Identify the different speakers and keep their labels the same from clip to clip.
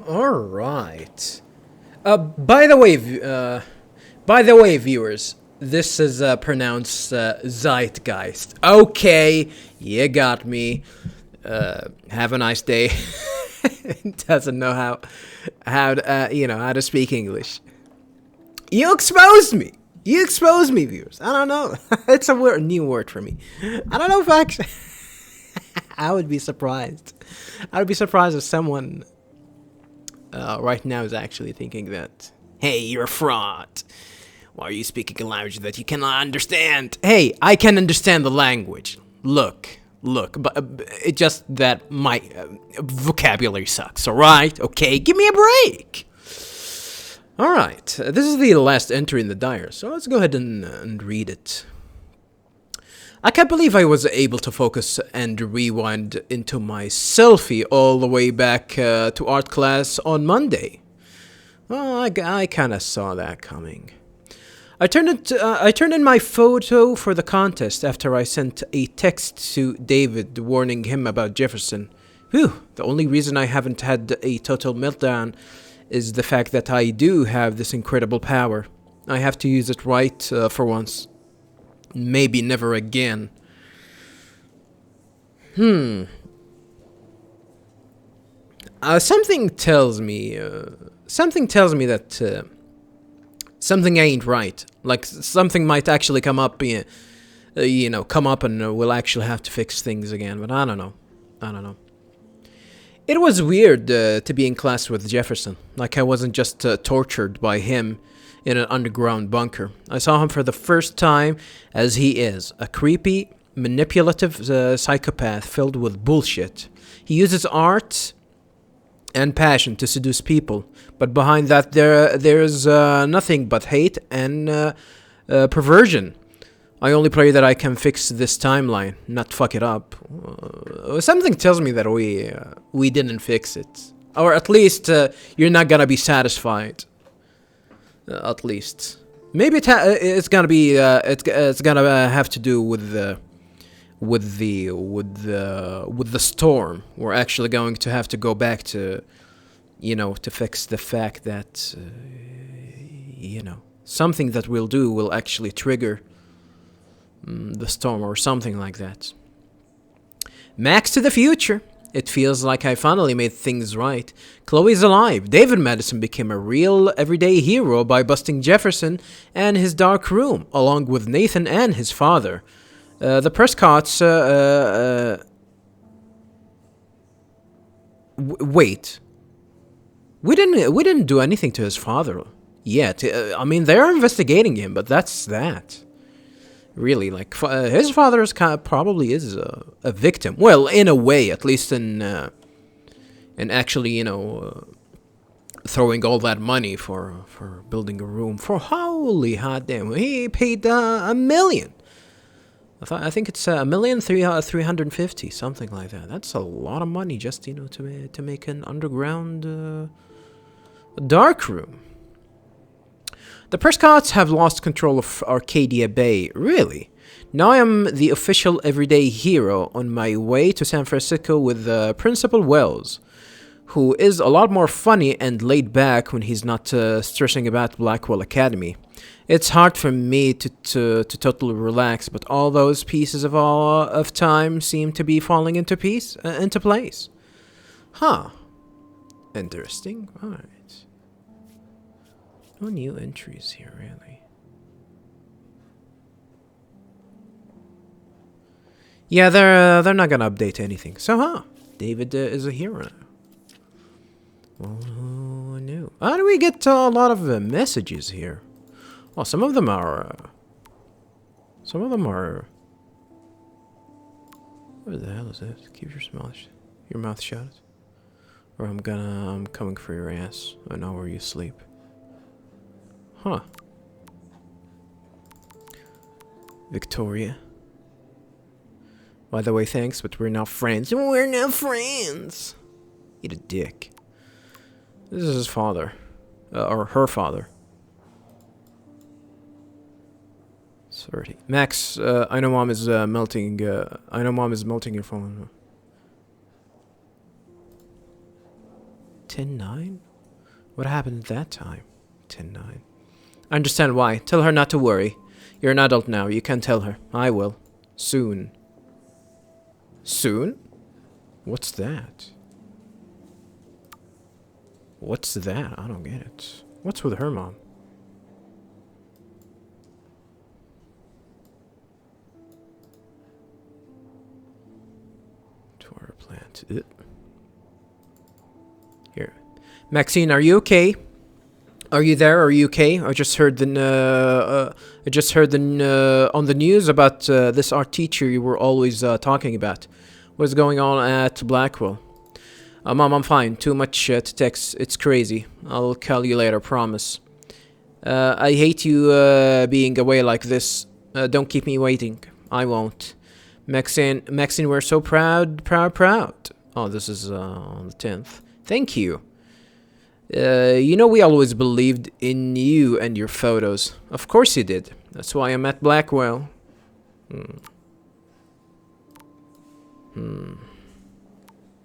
Speaker 1: All right. By the way, viewers, this is pronounced Zeitgeist. Okay, you got me. Have a nice day. Doesn't know how to speak English. You exposed me. You exposed me, viewers. I don't know. It's a new word for me. I don't know if actually. I would be surprised. I would be surprised if someone right now is actually thinking that, hey, you're a fraud. Why are you speaking a language that you cannot understand? Hey, I can understand the language. Look, but it's just that my vocabulary sucks, alright? Okay, give me a break. Alright, this is the last entry in the diary, so let's go ahead and read it. I can't believe I was able to focus and rewind into my selfie all the way back to art class on Monday. Well, I kind of saw that coming. I turned in my photo for the contest after I sent a text to David warning him about Jefferson. Whew, the only reason I haven't had a total meltdown is the fact that I do have this incredible power. I have to use it right for once. Maybe never again. Something tells me that something ain't right. Like something might actually come up, and we'll actually have to fix things again. But I don't know. It was weird to be in class with Jefferson. Like I wasn't just tortured by him in an underground bunker. I saw him for the first time as he is, a creepy, manipulative psychopath filled with bullshit. He uses art and passion to seduce people, but behind that there's nothing but hate and perversion. I only pray that I can fix this timeline, not fuck it up. Something tells me that we didn't fix it, or at least you're not gonna be satisfied. At least, maybe it's gonna be it's gonna have to do with the storm. We're actually going to have to go back to, to fix the fact that something that we'll do will actually trigger the storm or something like that. Max to the future. It feels like I finally made things right. Chloe's alive. David Madison became a real everyday hero by busting Jefferson and his dark room, along with Nathan and his father. The Prescotts. Wait. We didn't do anything to his father yet. I mean, they're investigating him, but that's that. Really, like his father probably is a victim. Well, in a way, at least in actually, throwing all that money for building a room. For holy hot damn, he paid $1 million. I think it's $1,350,000, something like that. That's a lot of money just to make an underground dark room. The Prescotts have lost control of Arcadia Bay. Really? Now I am the official everyday hero on my way to San Francisco with Principal Wells, who is a lot more funny and laid back when he's not stressing about Blackwell Academy. It's hard for me to totally relax, but all those pieces of time seem to be falling into place. Huh. Interesting. All right. No new entries here, really. Yeah, they're not gonna update anything. So, David is a hero. Oh, no. How do we get a lot of messages here? Well, some of them are. What the hell is this? Keep your mouth shut, or I'm coming for your ass. I know where you sleep. Huh. Victoria. By the way, thanks, but we're not friends. We're not friends. Eat a dick. This is his father. Or her father. Sorry. Max, I know mom is melting. I know mom is melting your phone. 10-9? What happened at that time? 10-9. I understand why. Tell her not to worry. You're an adult now. You can tell her. I will. Soon. Soon? What's that? What's that? I don't get it. What's with her mom? Tour plant. Here. Maxine, are you okay? Are you there? Are you okay? I just heard on the news about this art teacher you were always talking about. What's going on at Blackwell? Mom, I'm fine. Too much to text. It's crazy. I'll call you later, promise. I hate you being away like this. Don't keep me waiting. I won't. Maxine, we're so proud. Oh, this is on the 10th. Thank you. You know we always believed in you and your photos. Of course you did. That's why I'm at Blackwell.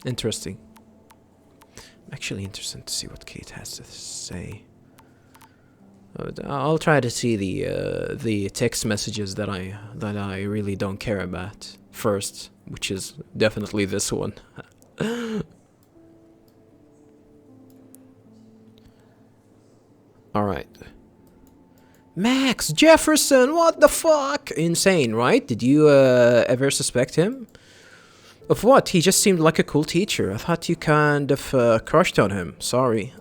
Speaker 1: Interesting. I'm actually interested to see what Kate has to say. I'll try to see the text messages that I really don't care about first, which is definitely this one. All right. Max Jefferson, what the fuck? Insane, right? Did you ever suspect him? Of what? He just seemed like a cool teacher. I thought you kind of crushed on him. Sorry.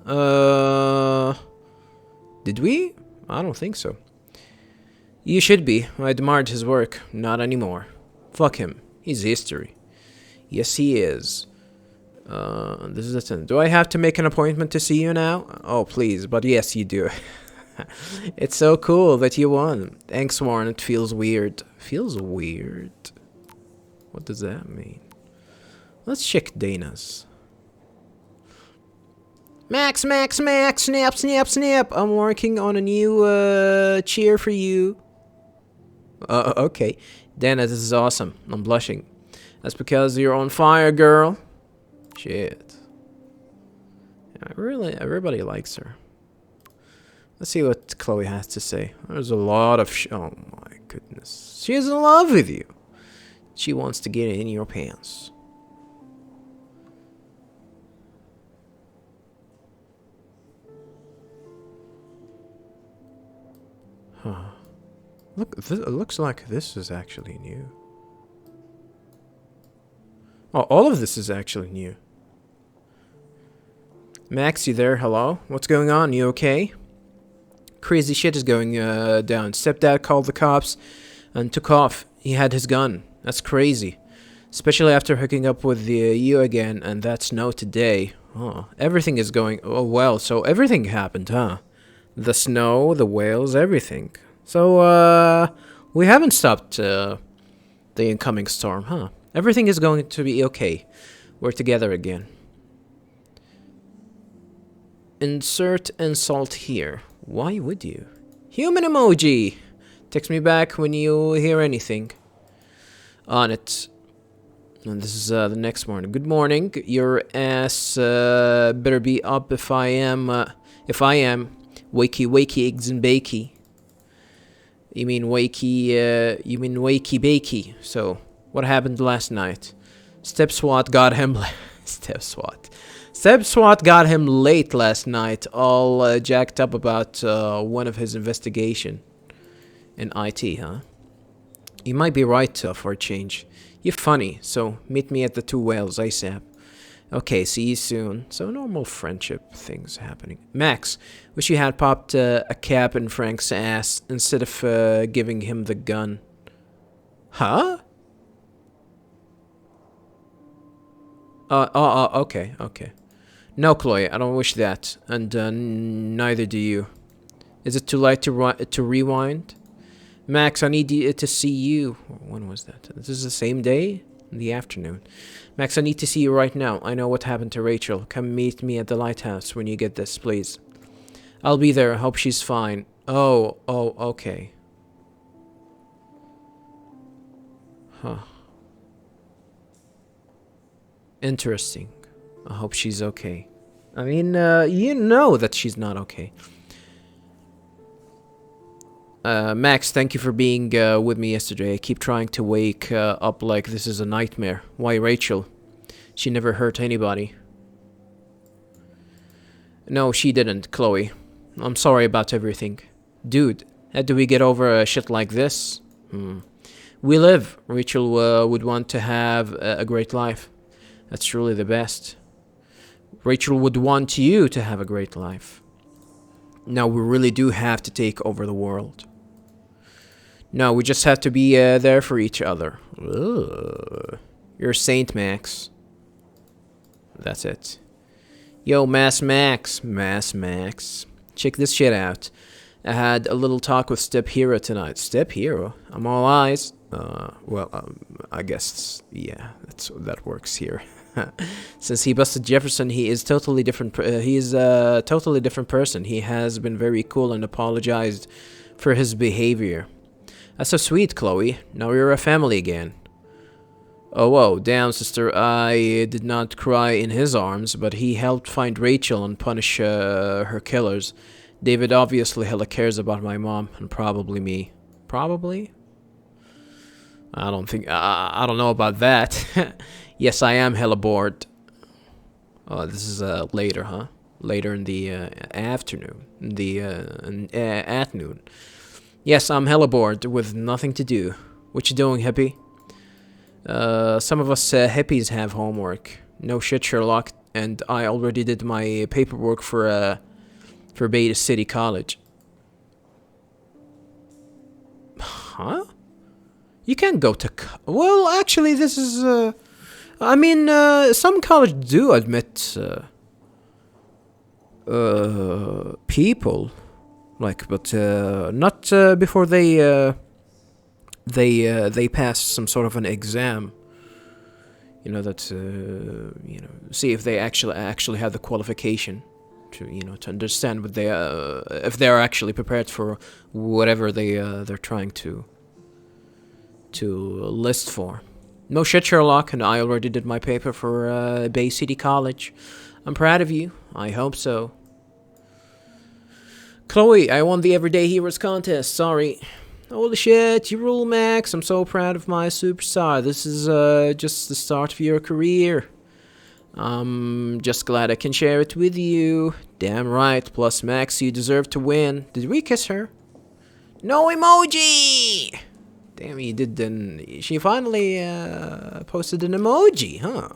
Speaker 1: Did we? I don't think so. You should be. I admired his work. Not anymore. Fuck him. He's history. Yes, he is. This is the 10th. Do I have to make an appointment to see you now? Oh, please. But yes, you do. It's so cool that you won. Thanks, Warren. It feels weird. Feels weird? What does that mean? Let's check Dana's. Max, snap. I'm working on a new cheer for you. Okay. Dana, this is awesome. I'm blushing. That's because you're on fire, girl. Shit. Yeah, really, everybody likes her. Let's see what Chloe has to say. There's a lot of oh my goodness. She's in love with you. She wants to get in your pants. Huh. Look, it looks like this is actually new. Oh, all of this is actually new. Max, you there? Hello? What's going on? You okay? Crazy shit is going down. Stepdad called the cops and took off. He had his gun. That's crazy. Especially after hooking up with you again and that snow today. Oh, everything is going... Oh, well, so everything happened, huh? The snow, the whales, everything. So, we haven't stopped the incoming storm, huh? Everything is going to be okay. We're together again. Insert insult here. Why would you? Human emoji! Text me back when you hear anything. On it. And this is the next morning. Good morning. Your ass better be up if I am. Wakey, eggs and bakey. You mean wakey bakey. So, what happened last night? Step SWAT got him late last night, all jacked up about one of his investigation in IT, huh? You might be right, for a change. You're funny, so meet me at the Two Whales ASAP. Okay, see you soon. So normal friendship things happening. Max, wish you had popped a cap in Frank's ass instead of giving him the gun. Huh? Okay. No, Chloe, I don't wish that, and neither do you. Is it too late to rewind? Max, I need to see you. When was that? This is the same day? In the afternoon. Max, I need to see you right now. I know what happened to Rachel. Come meet me at the lighthouse when you get this, please. I'll be there. Hope she's fine. Oh, okay. Huh. Interesting. I hope she's okay. I mean, you know that she's not okay. Max, thank you for being with me yesterday. I keep trying to wake up like this is a nightmare. Why Rachel? She never hurt anybody. No, she didn't, Chloe. I'm sorry about everything. Dude, how do we get over a shit like this? We live. Rachel would want to have a great life. That's truly the best. Rachel would want you to have a great life. Now, we really do have to take over the world. No, we just have to be there for each other. Ugh. You're a saint, Max. That's it. Yo, Mass Max. Check this shit out. I had a little talk with Step Hero tonight. Step Hero? I'm all eyes. I guess, yeah, that works here. Since he busted Jefferson, he is totally different. He is a totally different person. He has been very cool and apologized for his behavior. That's so sweet, Chloe. Now we're a family again. Oh, whoa, damn, sister. I did not cry in his arms, but he helped find Rachel and punish her killers. David obviously hella cares about my mom and probably me. Probably? I don't know about that. Yes, I am hella bored. Oh, this is later, huh? Later in the afternoon. Afternoon. Yes, I'm hella bored with nothing to do. What you doing, hippie? Some of us hippies have homework. No shit, Sherlock. And I already did my paperwork for Beta City College. Huh? You can't go to... Well, actually, this is... I mean, some colleges do admit... people... Like, but not before they pass some sort of an exam. You know that see if they actually have the qualification to to understand what they if they are actually prepared for whatever they're trying to list for. No shit, Sherlock, and I already did my paper for Bay City College. I'm proud of you. I hope so. Chloe, I won the Everyday Heroes contest. Sorry. Holy shit, you rule, Max. I'm so proud of my superstar. This is just the start of your career. I'm just glad I can share it with you. Damn right. Plus, Max, you deserve to win. Did we kiss her? No emoji! Damn, you did then. She finally posted an emoji, huh?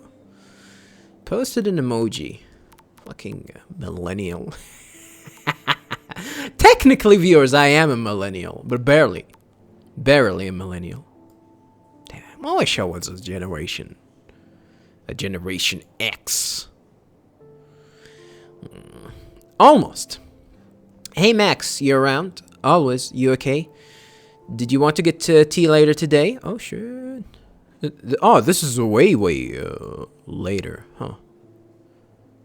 Speaker 1: Posted an emoji. Fucking millennial. Technically, viewers, I am a millennial, but barely. Barely a millennial. Damn, I wish I was a generation X. Almost. Hey, Max, you around? Always. You okay? Did you want to get tea later today? Oh, sure. Oh, this is way later, huh?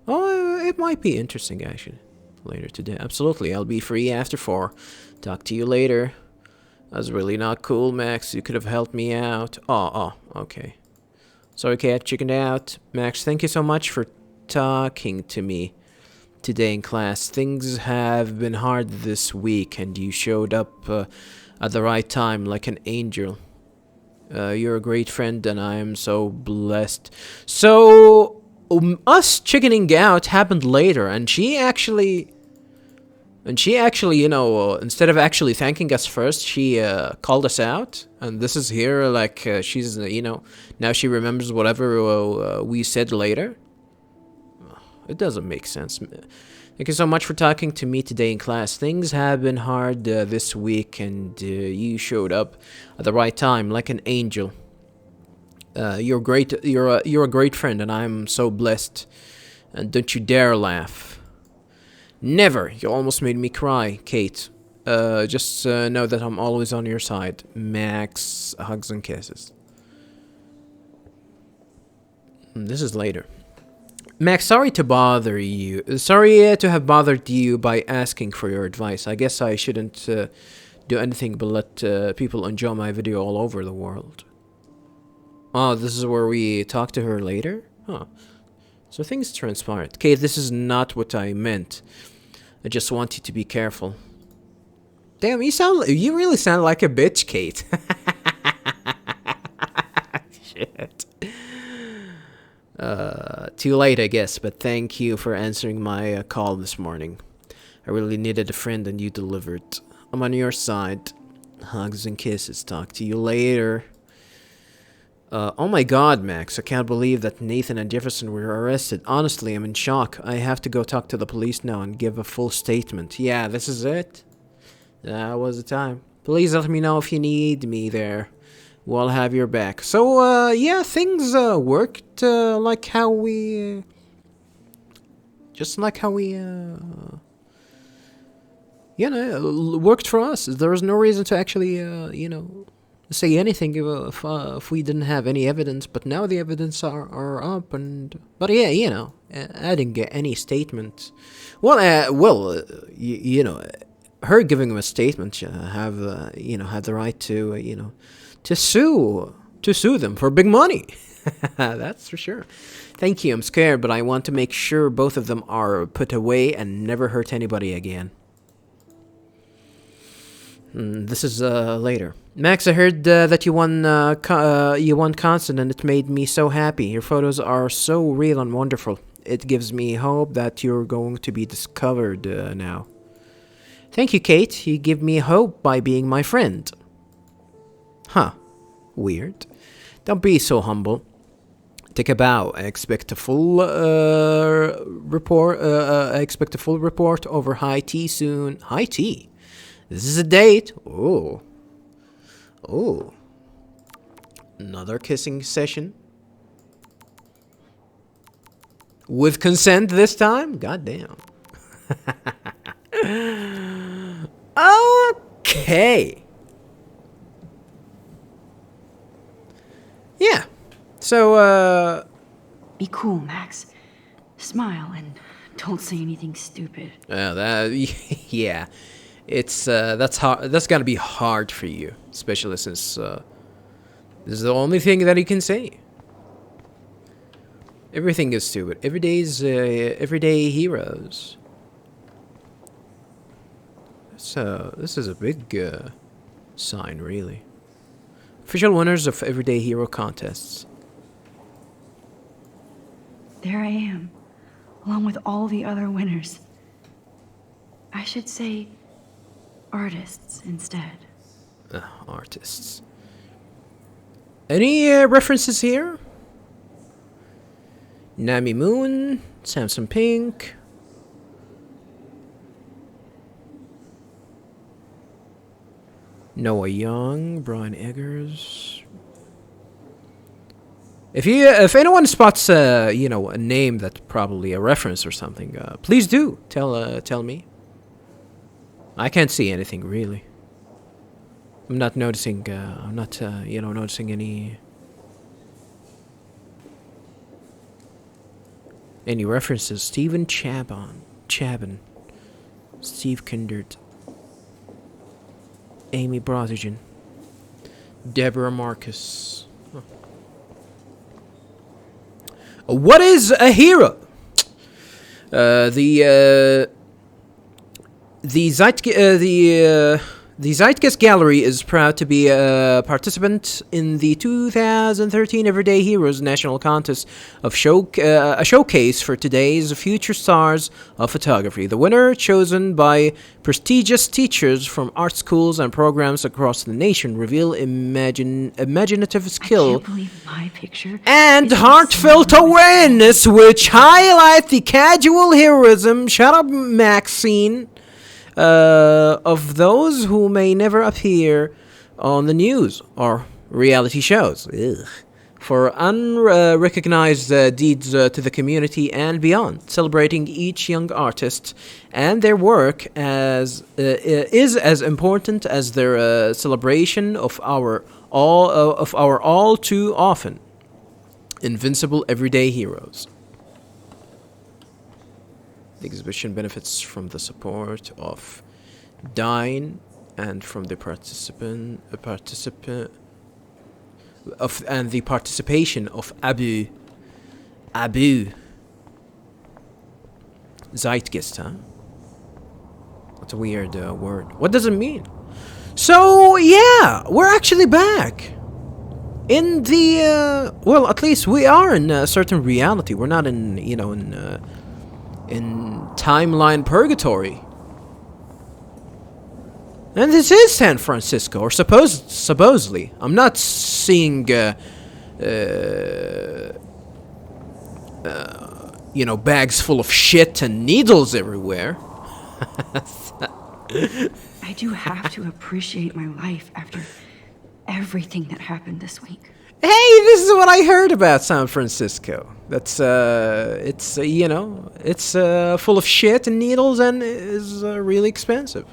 Speaker 1: Oh, it might be interesting, actually. Later today. Absolutely, I'll be free after 4. Talk to you later. That's really not cool, Max. You could have helped me out. Oh, okay. Sorry, cat, chickened out. Max, thank you so much for talking to me today in class. Things have been hard this week, and you showed up at the right time like an angel. You're a great friend, and I am so blessed. So... us chickening out happened later, and she actually, instead of actually thanking us first, she called us out. And this is here, like, she's, now she remembers whatever we said later. It doesn't make sense. Thank you so much for talking to me today in class. Things have been hard this week, and you showed up at the right time, like an angel. You're great. You're a great friend, and I'm so blessed. And don't you dare laugh. Never. You almost made me cry, Kate. Just know that I'm always on your side. Max, hugs and kisses. This is later. Max, sorry to bother you. Sorry to have bothered you by asking for your advice. I guess I shouldn't do anything but let people enjoy my video all over the world. Oh, this is where we talk to her later? Huh. So things transpired. Kate, this is not what I meant. I just want you to be careful. Damn, you really sound like a bitch, Kate. Shit. Too late, I guess, but thank you for answering my call this morning. I really needed a friend and you delivered. I'm on your side. Hugs and kisses. Talk to you later. Oh my god, Max. I can't believe that Nathan and Jefferson were arrested. Honestly, I'm in shock. I have to go talk to the police now and give a full statement. Yeah, this is it. That was the time. Please let me know if you need me there. We'll have your back. So, yeah, things worked like how we... just like how we, worked for us. There was no reason to actually, say anything if we didn't have any evidence. But now the evidence are up, and... But yeah, adding any statement... Well, her giving him a statement have the right to, to sue them for big money. That's for sure. Thank you. I'm scared, but I want to make sure both of them are put away and never hurt anybody again. This is later. Max, I heard that you won Constant, and it made me so happy. Your photos are so real and wonderful. It gives me hope that you're going to be discovered now. Thank you, Kate. You give me hope by being my friend. Huh. Weird. Don't be so humble. Take a bow. I expect a full report. I expect a full report over high tea soon. High tea. This is a date. Oh. Another kissing session. With consent this time? God damn. Okay. Yeah. So,
Speaker 2: Be cool, Max. Smile and don't say anything stupid.
Speaker 1: Yeah. It's, that's hard. That's gotta be hard for you. Especially since, this is the only thing that he can say. Everything is stupid. Everyday heroes. So, this is a big, sign, really. Official winners of Everyday Hero contests.
Speaker 2: There I am, along with all the other winners. I should say artists instead.
Speaker 1: Artists. Any references here? Nami Moon, Samson Pink. Noah Young, Brian Eggers. If anyone spots a name that's probably a reference or something, please do tell me. I can't see anything really. I'm not noticing. Noticing any references. Stephen Chabon, Steve Kindred, Amy Brotherton, Deborah Marcus. Huh. What is a hero? The Zeitgeist Gallery is proud to be a participant in the 2013 Everyday Heroes National Contest of a showcase for today's future stars of photography. The winner, chosen by prestigious teachers from art schools and programs across the nation, reveal imaginative skill
Speaker 2: I can't believe my picture
Speaker 1: and heartfelt awareness, which highlight the casual heroism. Shut up, Maxine. Of those who may never appear on the news or reality shows. Ugh. For unrecognized deeds to the community and beyond, celebrating each young artist and their work is as important as their celebration of our all too often invincible everyday heroes. The exhibition benefits from the support of Dine and from the participation of Abu Zeitgeist, huh? That's a weird word. What does it mean? So, yeah, we're actually back. In the, well, at least we are in a certain reality. We're not in, in timeline purgatory. And this is San Francisco, or supposedly. I'm not seeing, bags full of shit and needles everywhere.
Speaker 2: I do have to appreciate my life after everything that happened this week.
Speaker 1: Hey, this is what I heard about San Francisco. That's, it's full of shit and needles and is really expensive.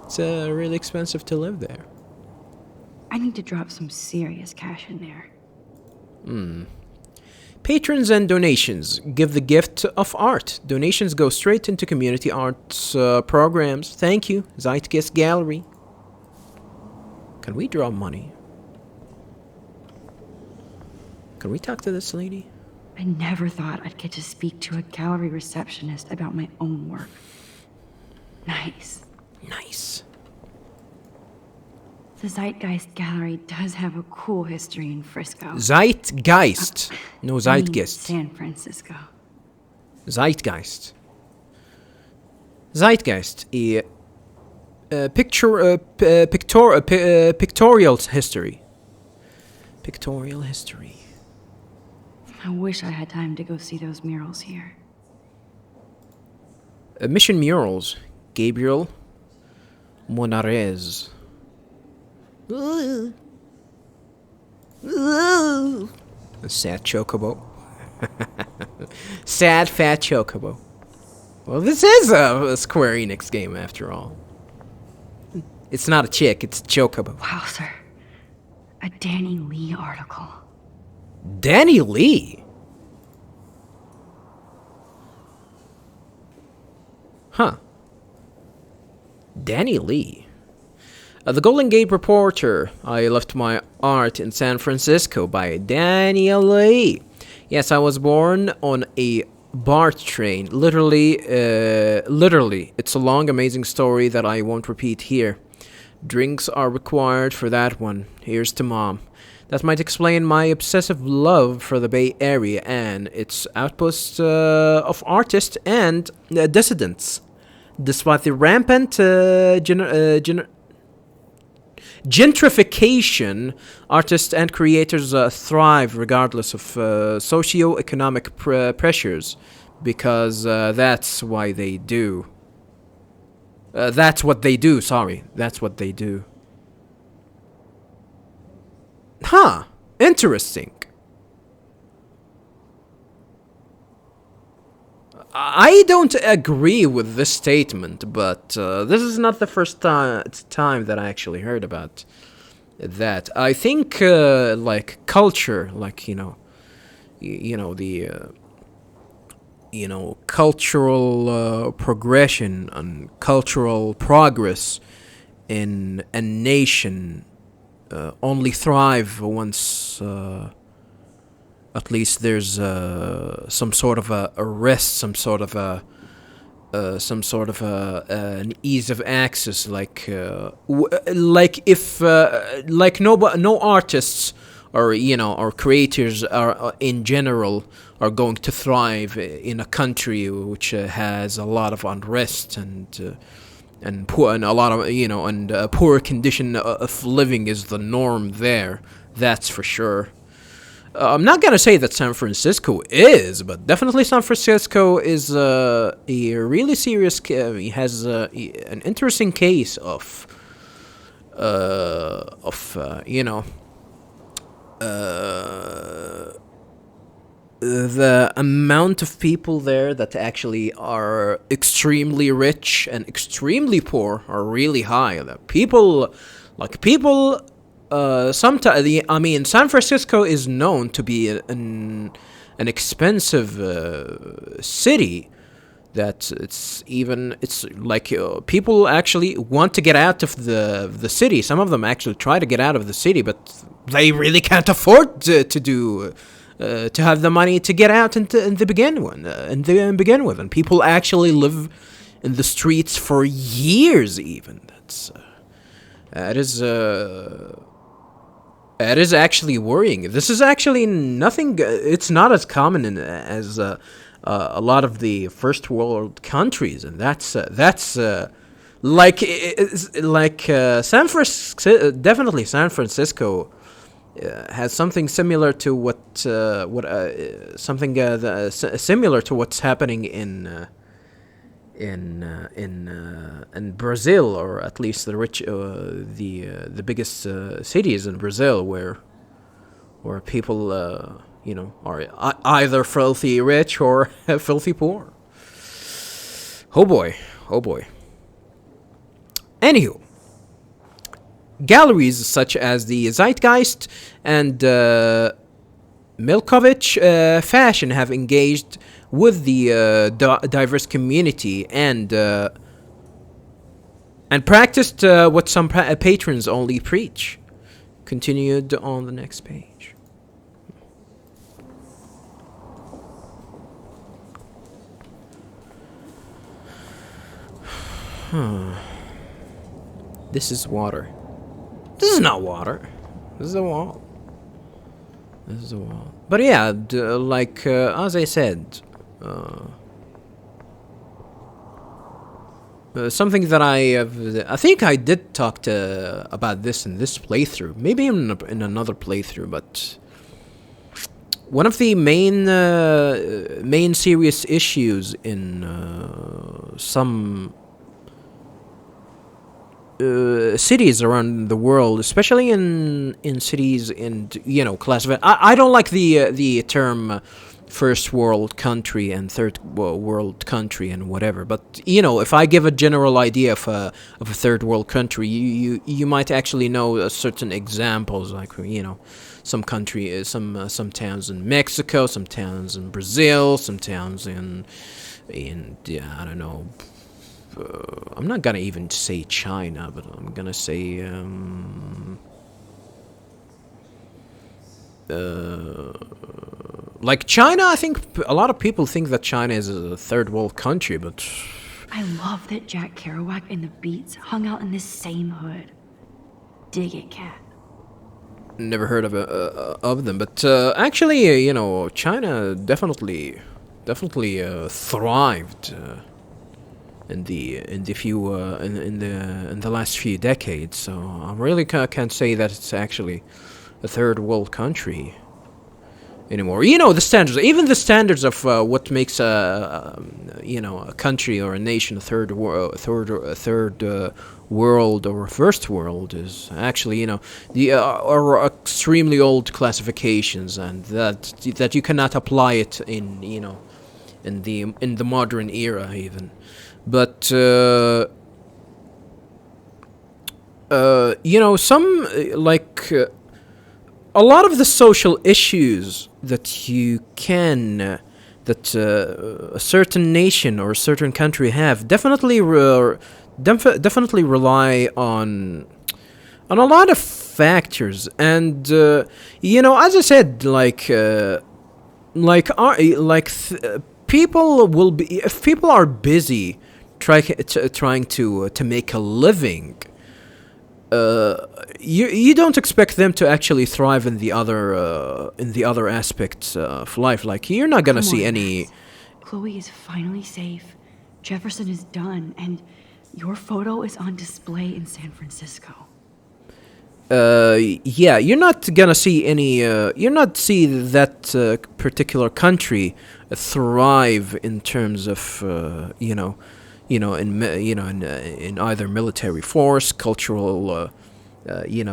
Speaker 1: It's really expensive to live there.
Speaker 2: I need to drop some serious cash in there.
Speaker 1: Patrons and donations give the gift of art. Donations go straight into community arts programs. Thank you, Zeitgeist Gallery. Can we draw money? Can we talk to this lady?
Speaker 2: I never thought I'd get to speak to a gallery receptionist about my own work. Nice.
Speaker 1: Nice.
Speaker 2: The Zeitgeist Gallery does have a cool history in Frisco.
Speaker 1: Zeitgeist. No, Zeitgeist.
Speaker 2: I mean San Francisco.
Speaker 1: Zeitgeist. Zeitgeist. Pictorial history. Pictorial history.
Speaker 2: I wish I had time to go see those murals here.
Speaker 1: Mission murals. Gabriel Monarez. A sad chocobo. Sad fat chocobo. Well, this is a Square Enix game after all. It's not a chick, it's a chocobo.
Speaker 2: Wow, sir. A Danny Lee article.
Speaker 1: Danny Lee? Huh. Danny Lee. The Golden Gate Reporter. I left my art in San Francisco by Danny Lee. Yes, I was born on a BART train. Literally, it's a long, amazing story that I won't repeat here. Drinks are required for that one. Here's to Mom. That might explain my obsessive love for the Bay Area and its outposts of artists and dissidents. Despite the rampant gentrification, artists and creators thrive regardless of socio-economic pressures, because that's why they do. That's what they do, sorry. That's what they do. Huh. Interesting. I don't agree with this statement, but this is not the first time that I actually heard about that. I think, culture, cultural progression and cultural progress in a nation only thrive once at least there's some sort of a rest, some sort of an ease of access, no artists or creators are in general are going to thrive in a country which has a lot of unrest and a lot of poor condition of living is the norm there. That's for sure. I'm not gonna say that San Francisco is, but definitely San Francisco is a really serious. Has an interesting case of the amount of people there that actually are extremely rich and extremely poor are really high. Sometimes, San Francisco is known to be an expensive city. That people actually want to get out of the city. Some of them actually try to get out of the city, but they really can't afford to do to have the money to get out in the begin with, and people actually live in the streets for years. Even that is actually worrying. This is actually nothing. It's not as common as a lot of the first world countries, and that's like San Francisco. Definitely, San Francisco has something similar to similar to what's happening in Brazil, or at least the biggest cities in Brazil, where people are either filthy rich or filthy poor. Oh boy. Anywho, galleries such as the Zeitgeist and Milkovich Fashion have engaged with the diverse community and practiced what some patrons only preach. Continued on the next page. This is water. This is not water. This is a wall. But yeah, as I said, something that I think I did talk about this in this playthrough, maybe in another playthrough, but one of the main serious issues in some cities around the world, especially in cities and classified. I don't like the term first world country and third world country and whatever, but if I give a general idea of a third world country, you might actually know certain examples, like some country, some towns in Mexico, some towns in Brazil, some towns in I don't know. I'm not gonna even say China, but I'm gonna say like China. I think a lot of people think that China is a third world country, but
Speaker 2: I love that Jack Kerouac and the Beats hung out in this same hood. Dig it, cat.
Speaker 1: Never heard of them. But actually, China definitely thrived. In the last few decades, so I really can't say that it's actually a third world country anymore. The standards, even the standards of what makes a country or a nation a third world or first world is actually are extremely old classifications, and that you cannot apply it in the modern era even. But some a lot of the social issues that a certain nation or a certain country have definitely rely on a lot of factors, and as I said, people will be, if people are busy trying to make a living, you don't expect them to actually thrive in the other aspects of life. Like, you're not gonna see any.
Speaker 2: Max. Chloe is finally safe. Jefferson is done, and your photo is on display in San Francisco.
Speaker 1: Yeah, you're not gonna see any. You're not see that particular country thrive in terms of in either military force, cultural, in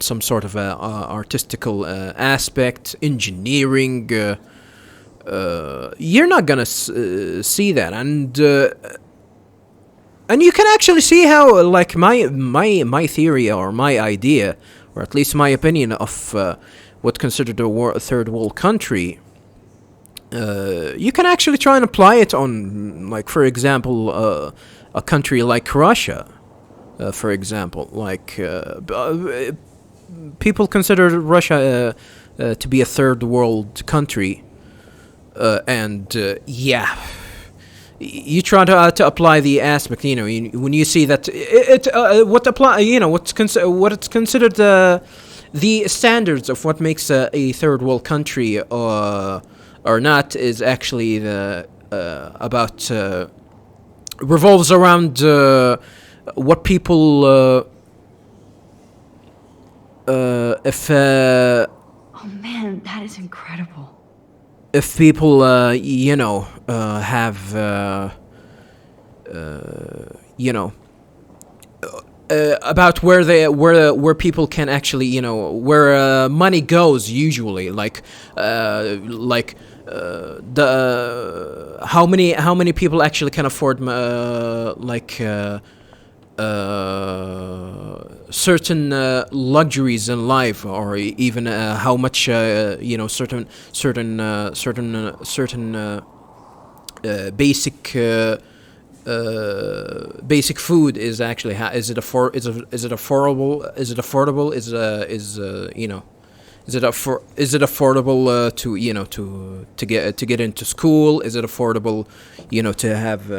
Speaker 1: some sort of artistical aspect, engineering. You're not gonna see that, and you can actually see how, like, my theory or my idea, or at least my opinion of what's considered a third world country. You can actually try and apply it on, like, for example, a country like Russia. For example, like, people consider Russia to be a third world country, yeah. You try to apply the aspect, when you see that what it's considered the standards of what makes a third world country or not is actually the about revolves around what people if
Speaker 2: Oh man, that is incredible.
Speaker 1: if people have about where people can actually where money goes usually, the how many people actually can afford certain luxuries in life, or even how much certain basic food is actually is it affordable, is it affordable to get into school, is it affordable to have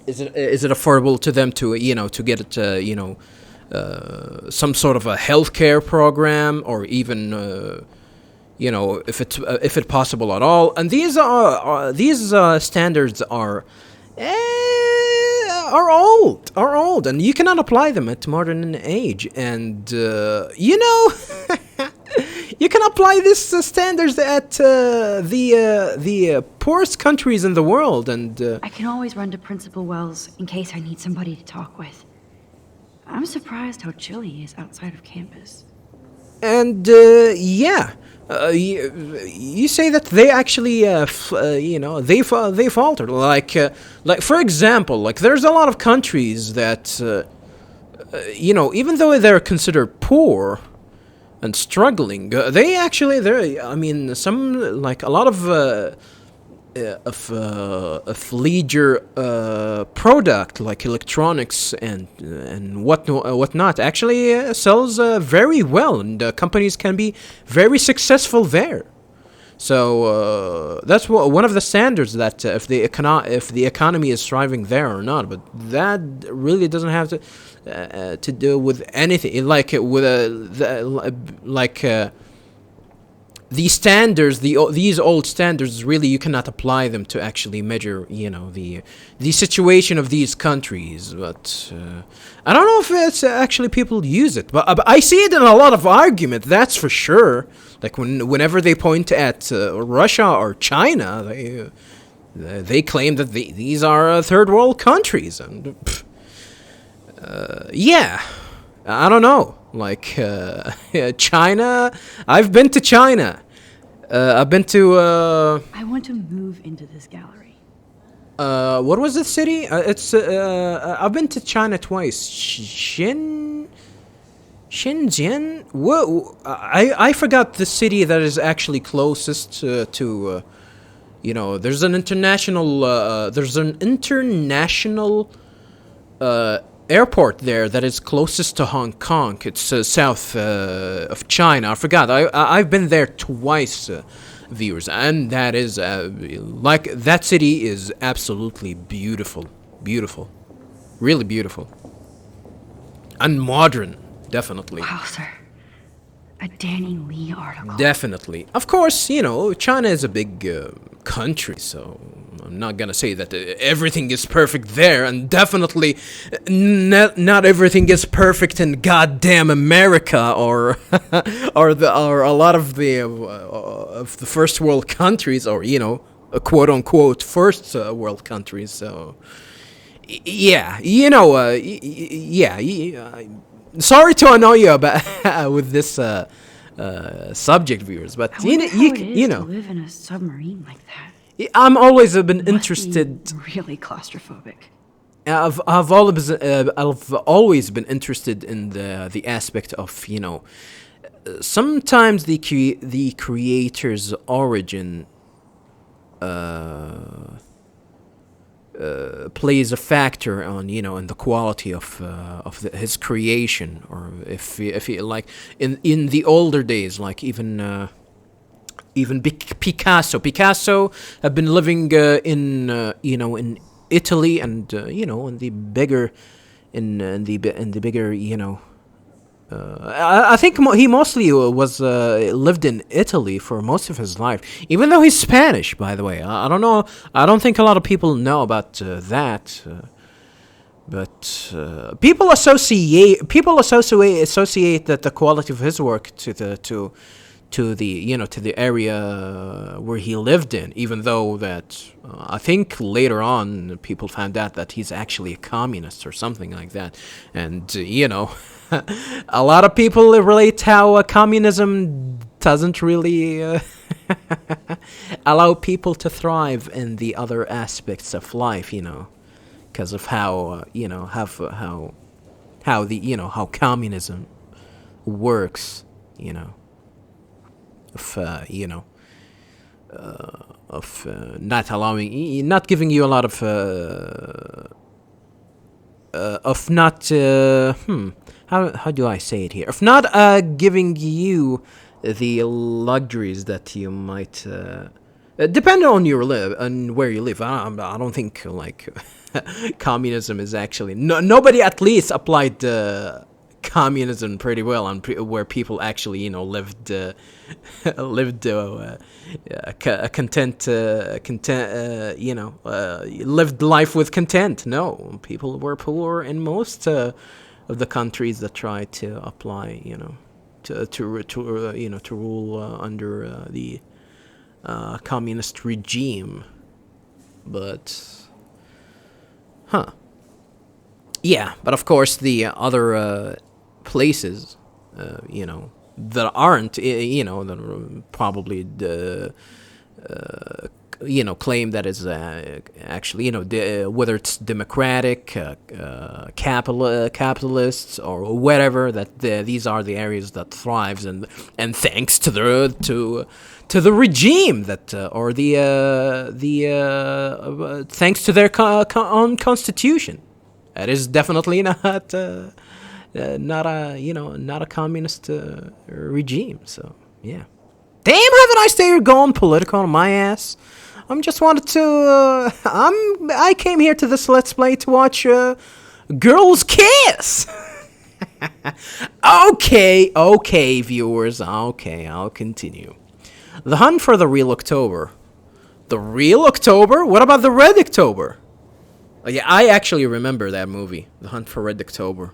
Speaker 1: is it affordable to them to to get it some sort of a healthcare program, or even if it's possible at all. And these standards are old, and you cannot apply them at modern age. And you can apply these standards at the poorest countries in the world. And
Speaker 2: I can always run to Principal Wells in case I need somebody to talk with. I'm surprised how chill he is outside of campus.
Speaker 1: And yeah, you say that they actually, they faltered. Like for example, there's a lot of countries that, even though they're considered poor and struggling, they actually, some a lot of leisure product like electronics and whatnot actually sells very well, and companies can be very successful there. So that's one of the standards, that if the economy is thriving there or not. But that really doesn't have to do with anything. These standards, these old standards, really you cannot apply them to actually measure, the situation of these countries. But I don't know if it's actually people use it, but I see it in a lot of argument. That's for sure. Like whenever they point at Russia or China, they claim that these are third world countries, and yeah, I don't know. China, I've been to China. I've been to
Speaker 2: I want to move into this gallery.
Speaker 1: what was the city? I've been to China twice. Shenzhen? Whoa, I forgot the city that is actually closest to there's an international airport there that is closest to Hong Kong. It's south of China. I forgot. I've been there twice, viewers, and that is that city is absolutely beautiful, really beautiful, and modern, definitely.
Speaker 2: Wow, sir. A Danny Lee article.
Speaker 1: Definitely. Of course, China is a big country, so I'm not gonna say that everything is perfect there, and definitely not everything is perfect in goddamn America, or or a lot of the first world countries, or quote unquote first world countries. So yeah, sorry to annoy you about with this subject, viewers, but
Speaker 2: I wonder how it is to live in a submarine like that.
Speaker 1: I'm always been
Speaker 2: Must
Speaker 1: interested.
Speaker 2: be really claustrophobic.
Speaker 1: I've always been interested in the aspect of sometimes the creator's origin plays a factor on in the quality of his creation, or if he like in the older days, like even Picasso have been living in Italy, and in the bigger I think he mostly was lived in Italy for most of his life, even though he's Spanish, by the way. I don't know. I don't think a lot of people know about that. But people associate that the quality of his work to the area where he lived in, even though that I think later on people found out that he's actually a communist or something like that, and a lot of people relate how communism doesn't really allow people to thrive in the other aspects of life, because of how how communism works, of not giving you a lot of not how do I say it here? Of not giving you the luxuries that you might depending on where you live. I don't think like communism is actually nobody at least applied communism pretty well on where people actually lived lived lived life with content. No, people were poor in most of the countries that tried to apply to rule under the communist regime. But yeah, but of course the other places, that aren't, that are probably claim that is actually, whether it's democratic, capitalists, or whatever, that these are the areas that thrives, and thanks to the regime that or the thanks to their own constitution. That is definitely not a communist regime. So yeah. Damn, have a nice day. You're going political on my ass. I'm just wanted to. I came here to this Let's Play to watch girls kiss. Okay, viewers. Okay, I'll continue. The Hunt for the Real October. The Real October? What about the Red October? Oh, yeah, I actually remember that movie, The Hunt for Red October.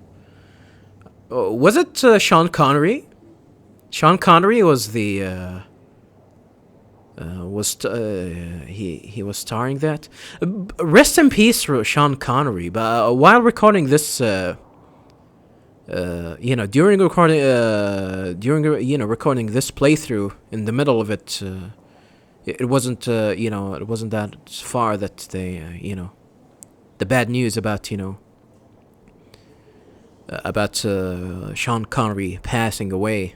Speaker 1: Was it Sean Connery? Sean Connery was the he was starring that. Rest in peace, Sean Connery. But while recording this, during recording this playthrough, in the middle of it, it wasn't it wasn't that far that they the bad news about Sean Connery passing away.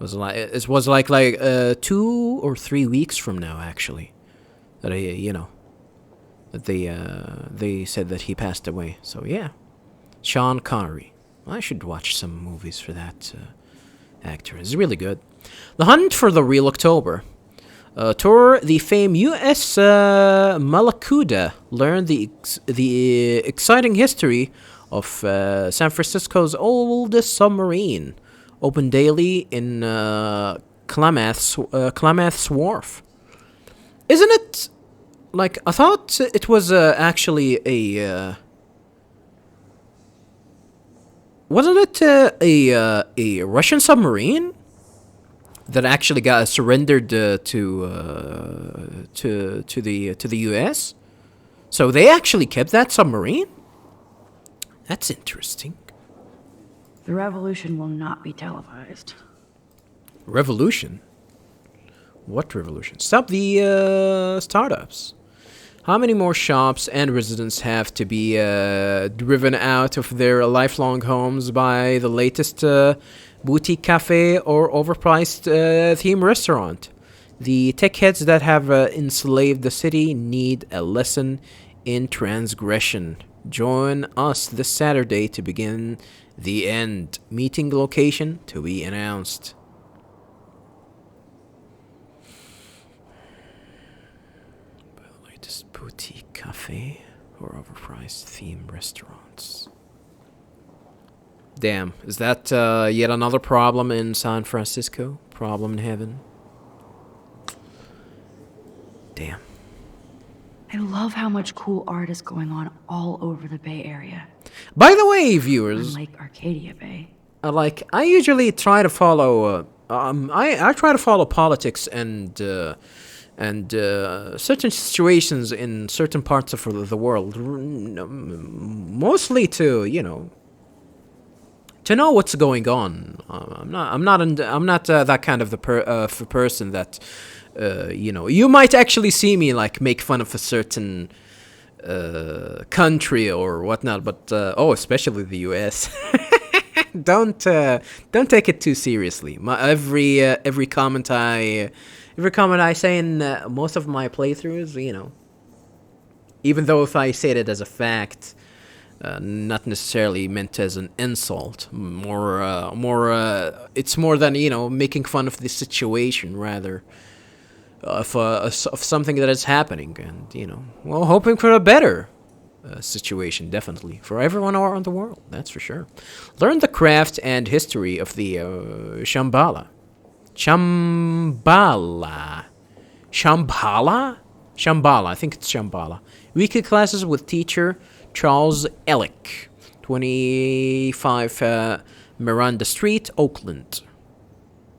Speaker 1: It was like 2 or 3 weeks from now, actually, that that they said that he passed away. So yeah, Sean Connery. I should watch some movies for that actor. It's really good. The Hunt for the Real October. Tour the famed U.S. Malakuta learned the exciting history of San Francisco's oldest submarine. Open daily in Klamath's Wharf. Isn't it like I thought it was actually a wasn't it a Russian submarine that actually got surrendered to the U.S.? So they actually kept that submarine? That's interesting.
Speaker 2: The revolution will not be televised.
Speaker 1: Revolution? What revolution? Stop the startups. How many more shops and residents have to be driven out of their lifelong homes by the latest boutique cafe or overpriced theme restaurant? The tech heads that have enslaved the city need a lesson in transgression. Join us this Saturday to begin the end. Meeting location to be announced. Latest boutique cafe or overpriced theme restaurants. Damn, is that yet another problem in San Francisco? Problem in heaven? Damn.
Speaker 2: I love how much cool art is going on all over the Bay Area.
Speaker 1: By the way, viewers,
Speaker 2: Unlike Arcadia Bay.
Speaker 1: I usually try to follow. I try to follow politics and certain situations in certain parts of the world, mostly to to know what's going on. I'm not that kind of person that you might actually see me like make fun of a certain country or whatnot, but especially the U.S. Don't take it too seriously. Every comment I say in most of my playthroughs, even though if I say it as a fact, not necessarily meant as an insult, it's more than making fun of the situation rather. Of something that is happening, and hoping for a better situation, definitely for everyone around the world. That's for sure. Learn the craft and history of the Shambhala. I think it's Shambhala. Weekly classes with teacher Charles Ellick, 25 Miranda Street, Oakland.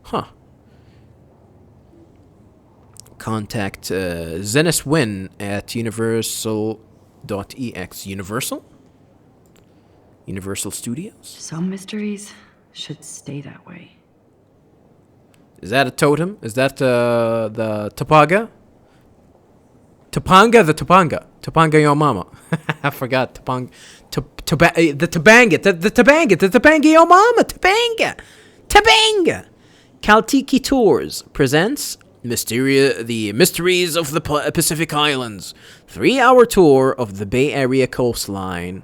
Speaker 1: Huh. Contact Zenis Win at universal.ex. Universal Studios?
Speaker 2: Some mysteries should stay that way.
Speaker 1: Is that a totem? Is that the Topanga? Topanga your mama. I forgot Topanga. The Topanga your mama. Topanga. Kaltiki Tours presents the Mysteries of the Pacific Islands. 3-hour tour of the Bay Area coastline.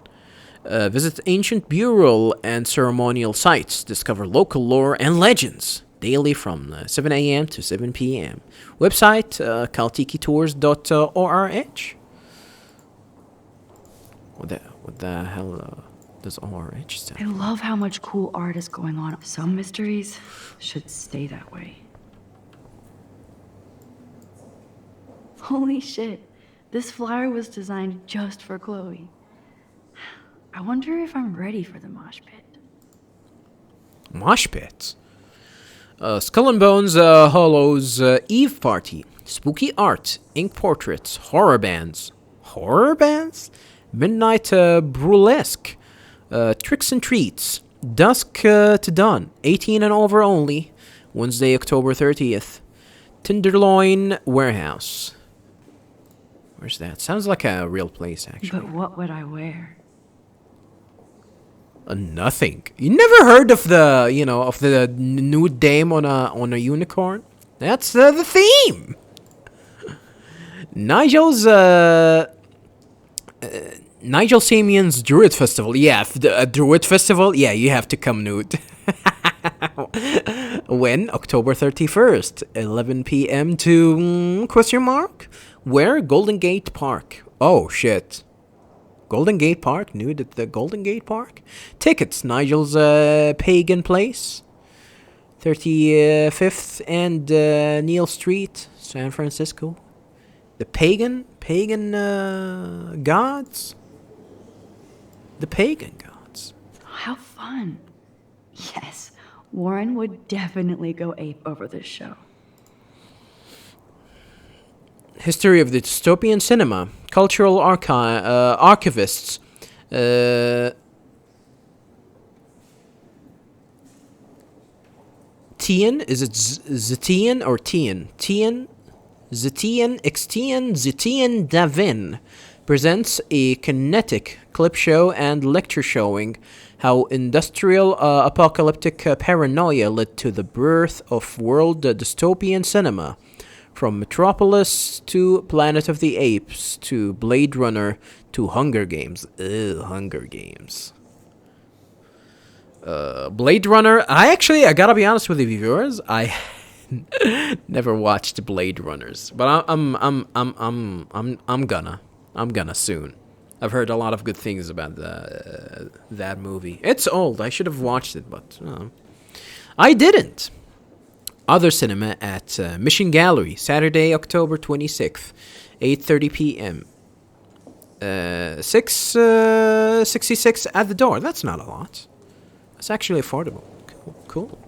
Speaker 1: Visit ancient burial and ceremonial sites. Discover local lore and legends. Daily from 7 a.m. to 7 p.m. Website, kaltikitours.org. What the hell does ORH stand?
Speaker 2: I love how much cool art is going on. Some mysteries should stay that way. Holy shit. This flyer was designed just for Chloe. I wonder if I'm ready for the mosh pit.
Speaker 1: Mosh pits? Skull and Bones Hollow's Eve Party. Spooky art. Ink portraits. Horror bands. Midnight Burlesque. Tricks and treats. Dusk to dawn. 18 and over only. Wednesday, October 30th. Tenderloin Warehouse. Where's that? Sounds like a real place, actually.
Speaker 2: But what would I wear?
Speaker 1: Nothing. You never heard of the nude dame on a unicorn? That's the theme. Nigel Samian's Druid Festival. Yeah, Druid Festival. Yeah, you have to come nude. When? October 31st, 11 p.m. to question mark? Where? Golden Gate Park. Oh shit. Golden Gate Park? Nude at the Golden Gate Park? Tickets. Nigel's Pagan Place. 35th and Neal Street, San Francisco. The pagan gods? The pagan gods.
Speaker 2: How fun. Yes, Warren would definitely go ape over this show.
Speaker 1: History of the dystopian cinema. Cultural archivists. Tian? Is it Zetian or Tian? Tian? Zetian Davin presents a kinetic clip show and lecture showing how industrial apocalyptic paranoia led to the birth of world dystopian cinema. From Metropolis to Planet of the Apes to Blade Runner to Hunger Games. Ugh, Hunger Games. Blade Runner. I gotta be honest with you, viewers. I never watched Blade Runners, but I'm gonna soon. I've heard a lot of good things about that movie. It's old. I should have watched it, but I didn't. Other cinema at Mission Gallery, Saturday, October 26th, 8:30 p.m. 666 at the door. That's not a lot. That's actually affordable. Cool.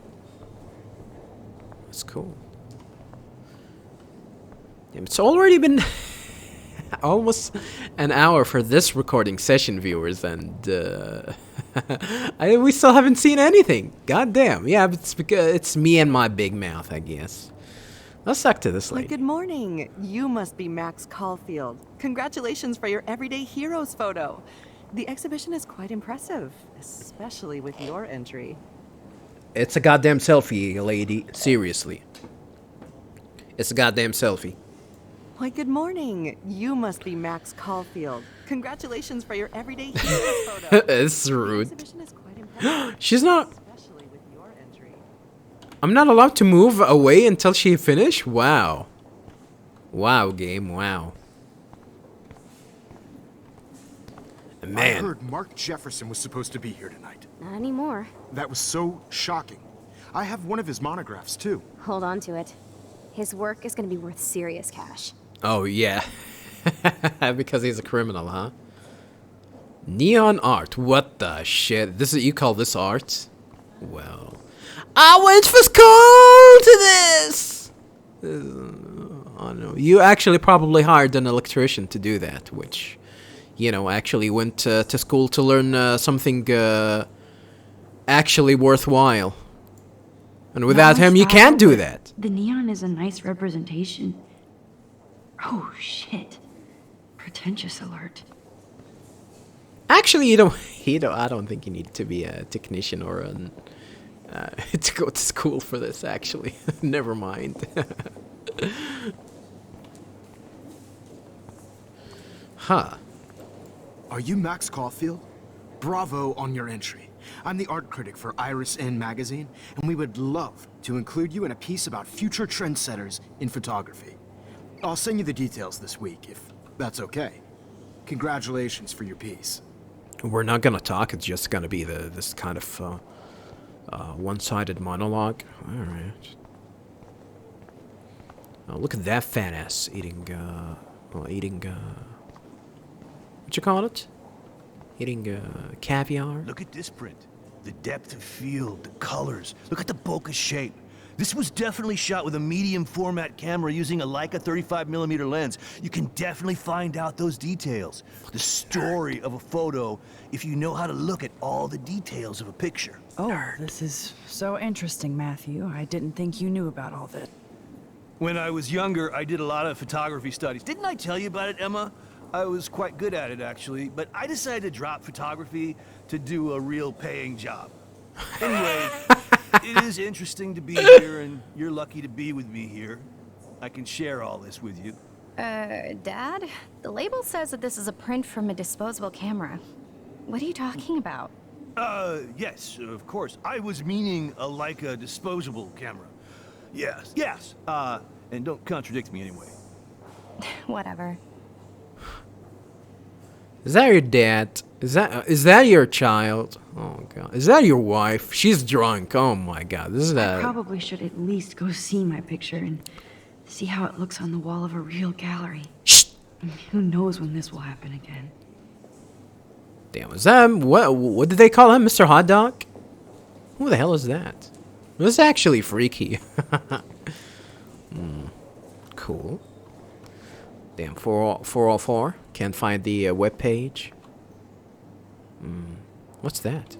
Speaker 1: That's cool. Damn, it's already been almost an hour for this recording session, viewers, and we still haven't seen anything. God damn. Yeah, but it's because it's me and my big mouth, I guess. Let's talk to this lady.
Speaker 3: Good morning. You must be Max Caulfield. Congratulations for your Everyday Heroes photo. The exhibition is quite impressive, especially with your entry.
Speaker 1: It's a goddamn selfie, lady. Seriously. It's a goddamn selfie.
Speaker 3: Why, good morning. You must be Max Caulfield. Congratulations for your Everyday Heroes photo.
Speaker 1: It's rude.
Speaker 3: The exhibition is quite impressive,
Speaker 1: She's not...
Speaker 3: especially with your entry.
Speaker 1: I'm not allowed to move away until she finish? Wow. Wow, game. Wow. Man.
Speaker 4: I heard Mark Jefferson was supposed to be here tonight.
Speaker 5: Not anymore.
Speaker 4: That was so shocking. I have one of his monographs, too.
Speaker 5: Hold on to it. His work is going to be worth serious cash.
Speaker 1: Oh, yeah. Because he's a criminal, huh? Neon art. What the shit? You call this art? Well, I went for school to this! Oh, no. You actually probably hired an electrician to do that, which... actually went to school to learn something actually worthwhile. And without him, you can't do that.
Speaker 2: The neon is a nice representation. Oh, shit. Pretentious alert.
Speaker 1: Actually, I don't think you need to be a technician or to go to school for this, actually. Never mind. Huh.
Speaker 4: Are you Max Caulfield? Bravo on your entry. I'm the art critic for Iris N magazine, and we would love to include you in a piece about future trendsetters in photography. I'll send you the details this week, if that's okay. Congratulations for your piece.
Speaker 1: We're not gonna talk. It's just gonna be this kind of one-sided monologue. All right. Oh, look at that fat ass eating. What you call it? Eating caviar.
Speaker 6: Look at this print. The depth of field, the colors. Look at the bokeh shape. This was definitely shot with a medium format camera using a Leica 35mm lens. You can definitely find out those details. The story of a photo if you know how to look at all the details of a picture.
Speaker 7: Oh, this is so interesting, Matthew. I didn't think you knew about all this.
Speaker 6: When I was younger, I did a lot of photography studies. Didn't I tell you about it, Emma? I was quite good at it, actually, but I decided to drop photography to do a real paying job. Anyway, it is interesting to be here, and you're lucky to be with me here. I can share all this with you.
Speaker 5: Dad? The label says that this is a print from a disposable camera. What are you talking about?
Speaker 6: Yes, of course. I was meaning a Leica disposable camera. Yes, and don't contradict me anyway.
Speaker 5: Whatever.
Speaker 1: Is that your dad? Is that your child? Oh god. Is that your wife? She's drunk. Oh my god. This is
Speaker 2: I probably should at least go see my picture and see how it looks on the wall of a real gallery.
Speaker 1: Shh.
Speaker 2: Who knows when this will happen again?
Speaker 1: Damn, is that what did they call him? Mr. Hot Dog? Who the hell is that? This is actually freaky. Cool. Damn, 404. Can't find the web page. What's that?